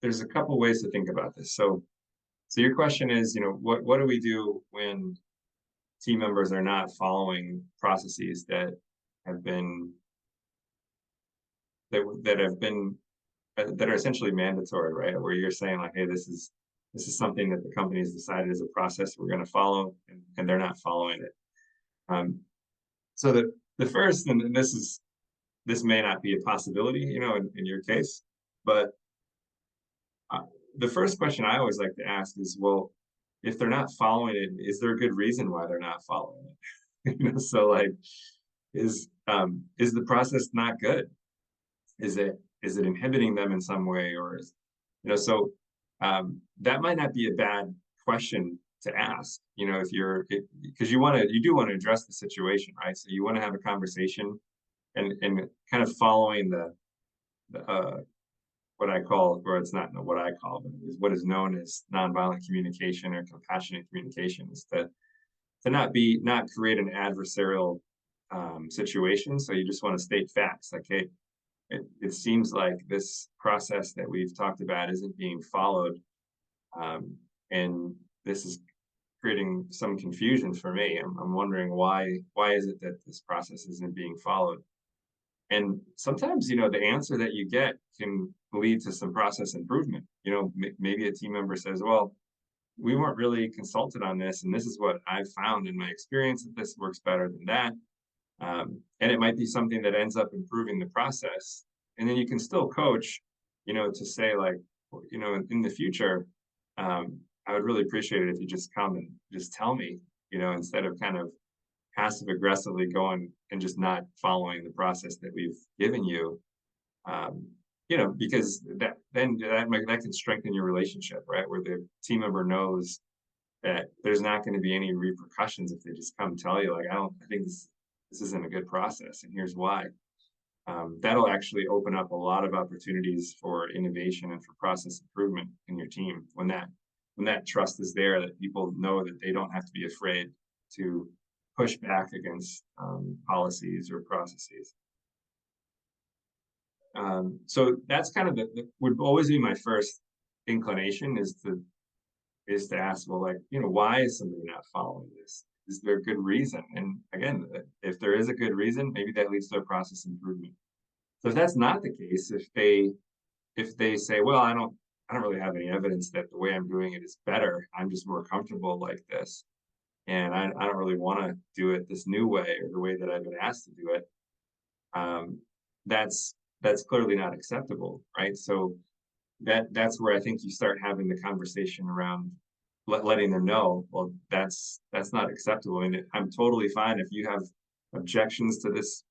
there's a couple ways to think about this. So your question is, what do we do when team members are not following processes have been that have been that are essentially mandatory, right? Where you're saying like, hey, this is something that the company has decided is a process we're going to follow, and they're not following it. Um, so the first, and this may not be a possibility, in your case, but uh, the first question I always like to ask is, well, if they're not following it, is there a good reason why they're not following it? So like, is the process not good? Is it inhibiting them in some way, or so that might not be a bad question to ask, if because you do want to address the situation, right? So you want to have a conversation and kind of following the what I call, or it's not what I call, but is what is known as nonviolent communication or compassionate communication, is to not create an adversarial situation. So you just want to state facts, like, hey, it seems like this process that we've talked about isn't being followed, and this is creating some confusion for me. I'm wondering why is it that this process isn't being followed? And sometimes, the answer that you get can lead to some process improvement. Maybe a team member says, well, we weren't really consulted on this, and this is what I've found in my experience, that this works better than that. And it might be something that ends up improving the process. And then you can still coach, to say like, in the future, I would really appreciate it if you just come and just tell me, instead of kind of passive aggressively going and just not following the process that we've given you. Um, because that can strengthen your relationship, right? Where the team member knows that there's not going to be any repercussions if they just come tell you, like, I think this isn't a good process, and here's why. That'll actually open up a lot of opportunities for innovation and for process improvement in your team when that trust is there, that people know that they don't have to be afraid to push back against policies or processes. So that's kind of would always be my first inclination, is to ask, well, like, why is somebody not following this? Is there a good reason? And again, if there is a good reason, maybe that leads to a process improvement. So if that's not the case, if they say, well, I don't really have any evidence that the way I'm doing it is better, I'm just more comfortable like this, and I don't really want to do it this new way or the way that I've been asked to do it, um, that's clearly not acceptable, right? So that's where I think you start having the conversation around letting them know, well, that's not acceptable. I mean, I'm totally fine if you have objections to this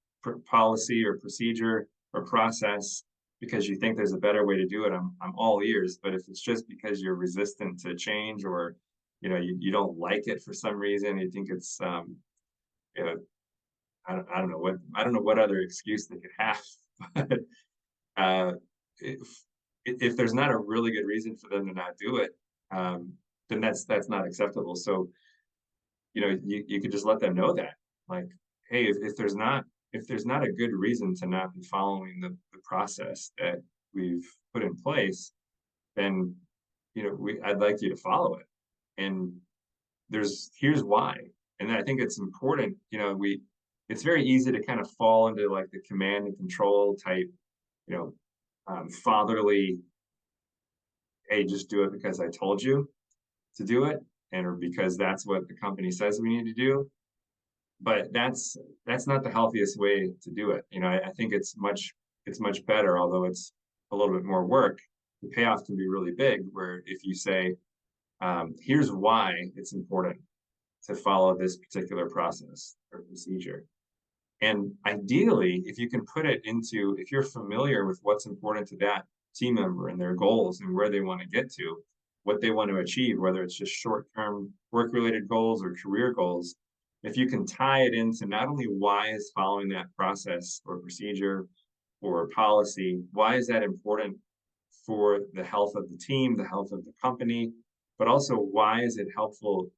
policy or procedure or process because you think there's a better way to do it. I'm all ears. But if it's just because you're resistant to change, or you don't like it for some reason, you think it's you know, I don't know what other excuse they could have. But uh, if if there's not a really good reason for them to not do it, um, then that's not acceptable. So you could just let them know that, like, hey, if there's not a good reason to not be following the process that we've put in place, then I'd like you to follow it, and here's why. And I think it's important. It's very easy to kind of fall into like the command and control type, you know fatherly, hey, just do it because I told you to do it, and or because that's what the company says we need to do. But that's not the healthiest way to do it. I think it's much better, although it's a little bit more work. The payoff can be really big, where if you say, here's why it's important to follow this particular process or procedure. And ideally, if you can put it into, if you're familiar with what's important to that team member and their goals and where they want to get to, what they want to achieve, whether it's just short-term work-related goals or career goals, if you can tie it into not only why is following that process or procedure or policy, why is that important for the health of the team, the health of the company, but also why is it helpful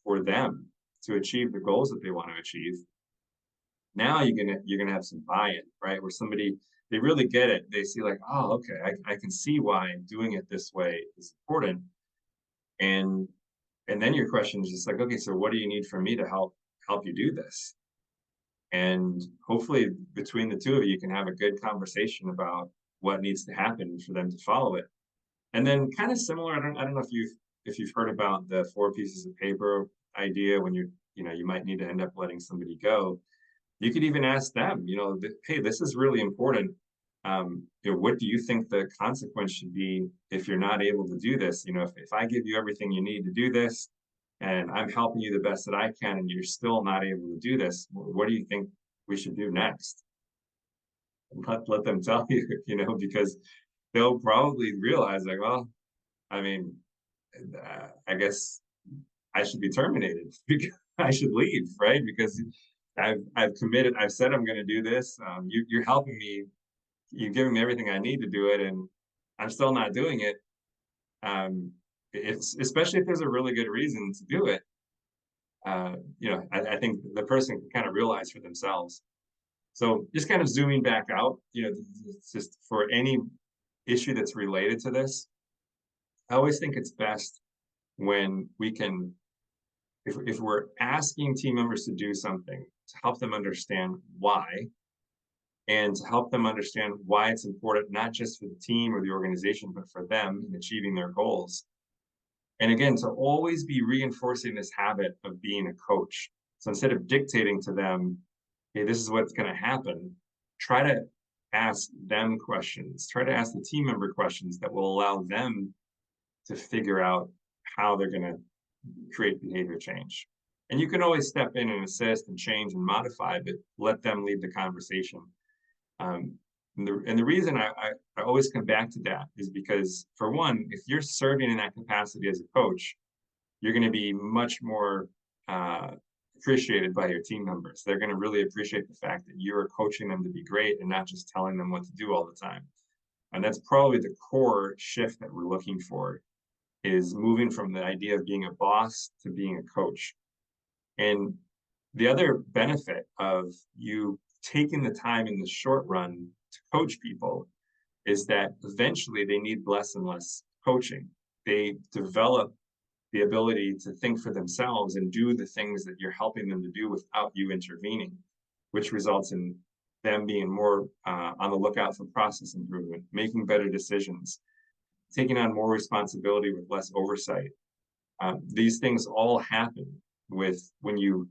for them to achieve the goals that they want to achieve, Now you're gonna have some buy-in, right? Where somebody, they really get it. They see like, oh, okay, I can see why doing it this way is important. And then your question is just like, okay, so what do you need from me to help you do this? And hopefully between the two of you can have a good conversation about what needs to happen for them to follow it. And then kind of similar, I don't know if you've heard about the four pieces of paper idea when you might need to end up letting somebody go. You could even ask them, hey, this is really important. What do you think the consequence should be if you're not able to do this? If I give you everything you need to do this, and I'm helping you the best that I can, and you're still not able to do this, what do you think we should do next? And let them tell you, because they'll probably realize like, well, I mean, I guess I should be terminated because I should leave, right? Because I've committed, I've said I'm going to do this. You're helping me, you're giving me everything I need to do it, and I'm still not doing it. It's especially if there's a really good reason to do it. I think the person can kind of realize for themselves. So just kind of zooming back out, it's just for any issue that's related to this, I always think it's best when we can, if we're asking team members to do something, to help them understand why, and to help them understand why it's important, not just for the team or the organization, but for them in achieving their goals. And again, to always be reinforcing this habit of being a coach. So instead of dictating to them, hey, this is what's going to happen, try to ask them questions, try to ask the team member questions that will allow them to figure out how they're going to create behavior change. And you can always step in and assist and change and modify, but let them lead the conversation. Um, and the reason I always come back to that is because, for one, if you're serving in that capacity as a coach, you're going to be much more appreciated by your team members. They're going to really appreciate the fact that you're coaching them to be great and not just telling them what to do all the time. And that's probably the core shift that we're looking for, is moving from the idea of being a boss to being a coach. And the other benefit of you taking the time in the short run to coach people is that eventually they need less and less coaching. They develop the ability to think for themselves and do the things that you're helping them to do without you intervening, which results in them being more on the lookout for process improvement, making better decisions, taking on more responsibility with less oversight. These things all happen when you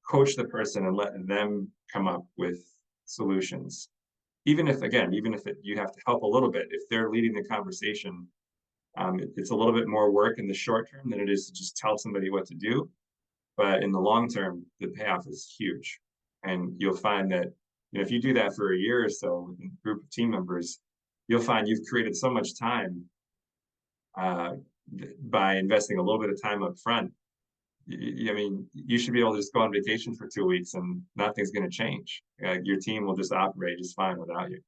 coach the person and let them come up with solutions. Even if, again, you have to help a little bit, if they're leading the conversation, it's a little bit more work in the short term than it is to just tell somebody what to do. But in the long term, the payoff is huge. And you'll find that, if you do that for a year or so with a group of team members, you'll find you've created so much time uh, by investing a little bit of time up front. I mean, you should be able to just go on vacation for 2 weeks and nothing's going to change. Your team will just operate just fine without you.